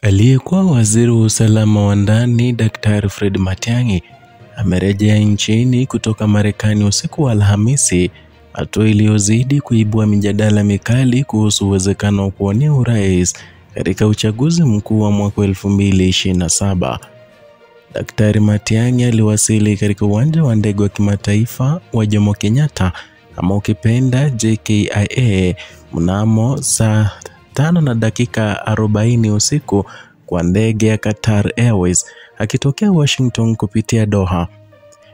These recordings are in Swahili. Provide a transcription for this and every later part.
Aliyekuwa waziri wa usalama wa ndani Daktari Fred Matiang'i amerejea nchini kutoka Marekani usiku wa Alhamisi, hatua iliyozidi kuibua mijadala mikali kuhusu uwezekano wa kuwania urais katika uchaguzi mkuu wa mwaka 2027. Daktari Matiang'i aliwasili katika uwanja wa ndege wa kimataifa wa Jomo Kenyatta ama ukipenda JKIA mnamo saa 5:40 usiku kwa ndege ya Qatar Airways akitokea Washington kupitia Doha.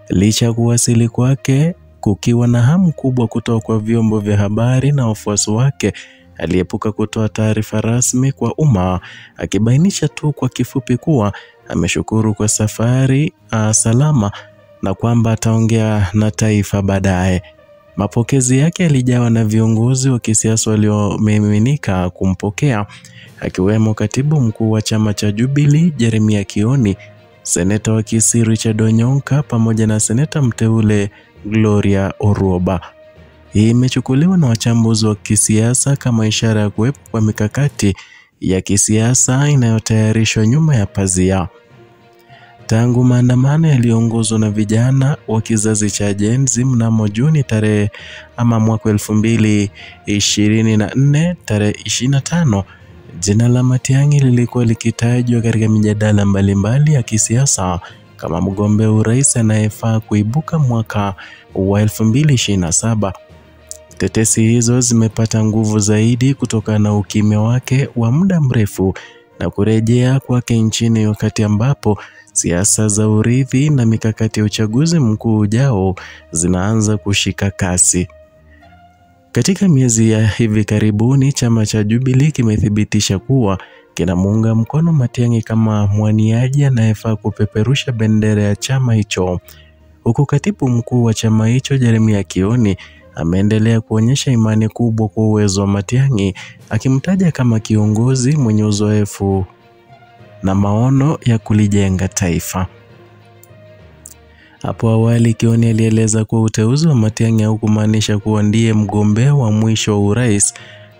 Licha ya kuwasili kwake kukiwa na hamu kubwa kutoka kwa vyombo vya habari na wafuasi wake, aliepuka kutoa taarifa rasmi kwa umma, akibainisha tu kwa kifupi kuwa ameshukuru kwa safari salama na kwamba ataongea na taifa baadaye. Mapokezi yake yalijawa na viongozi wa kisiasa waliomiminika kumpokea, akiwemo katibu mkuu wa chama cha Jubilee Jeremiah Kioni, seneta wa Kisii Richard Onyonka pamoja na seneta mteule Gloria Orwoba. Hii imechukuliwa na wachambuzi wa kisiasa kama ishara ya kuwepo kwa mikakati ya kisiasa inayotayarishwa nyuma ya pazia. Tangu maandamano yaliyoongozwa na vijana wa kizazi cha Gen Z mnamo Juni mwaka 2024 tarehe 25, jina la Matiang'i lilikuwa likitajwa katika mijadala mbalimbali ya kisiasa kama mgombea urais anayefaa kuibuka mwaka wa 2027. Tetesi hizo zimepata nguvu zaidi kutokana na ukimya wake wa muda mrefu na kurejea kwake nchini wakati ambapo siasa za urithi na mikakati ya uchaguzi mkuu ujao zinaanza kushika kasi. Katika miezi ya hivi karibuni, chama cha Jubilee kimethibitisha kuwa kinamuunga mkono Matiang'i kama mwaniaji anayefaa kupeperusha bendera ya chama hicho. Huku katibu mkuu wa chama hicho Jeremiah Kioni ameendelea kuonyesha imani kubwa kwa uwezo wa Matiang'i, akimtaja kama kiongozi mwenye uzoefu na maono ya kulijenga taifa. Hapo awali Kioni alieleza kuwa uteuzi wa Matiang'i haukumaanisha kuwa ndiye mgombea wa mwisho wa urais,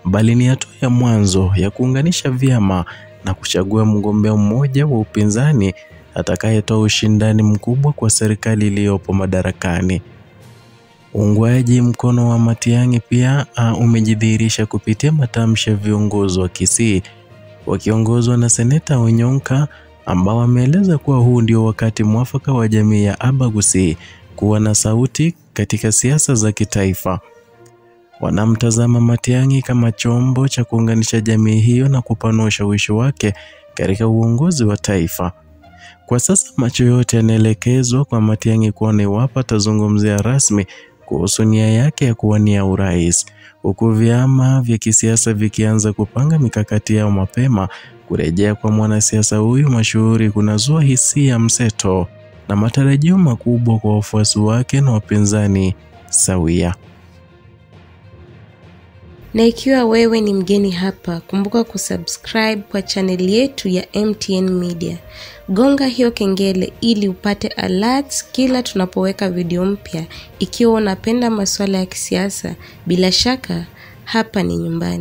bali ni hatua ya mwanzo ya kuunganisha vyama na kuchagua mgombea mmoja wa upinzani atakayetoa ushindani mkubwa kwa serikali iliyopo madarakani. Uungwaji mkono wa Matiang'i pia umejidhihirisha kupitia matamshi ya viongozi wa Kisii wakiongozwa na seneta Onyonka, ambao wameeleza kuwa huu ndio wakati mwafaka wa jamii ya Abagusi kuwa na sauti katika siasa za kitaifa. Wanamtazama Matiang'i kama chombo cha kuunganisha jamii hiyo na kupanua ushawishi wake katika uongozi wa taifa. Kwa sasa macho yote yanaelekezwa kwa Matiang'i kuona iwapo atazungumzia rasmi kuhusu nia yake ya kuwania urais, huku vyama vya kisiasa vikianza kupanga mikakati yao mapema. Kurejea kwa mwanasiasa huyu mashuhuri kunazua hisia mseto na matarajio makubwa kwa wafuasi wake na wapinzani sawia. Na ikiwa wewe ni mgeni hapa, kumbuka kusubscribe kwa channel yetu ya MTN Media. Gonga hiyo kengele ili upate alerts kila tunapoweka video mpya. Ikiwa unapenda masuala ya kisiasa, bila shaka hapa ni nyumbani.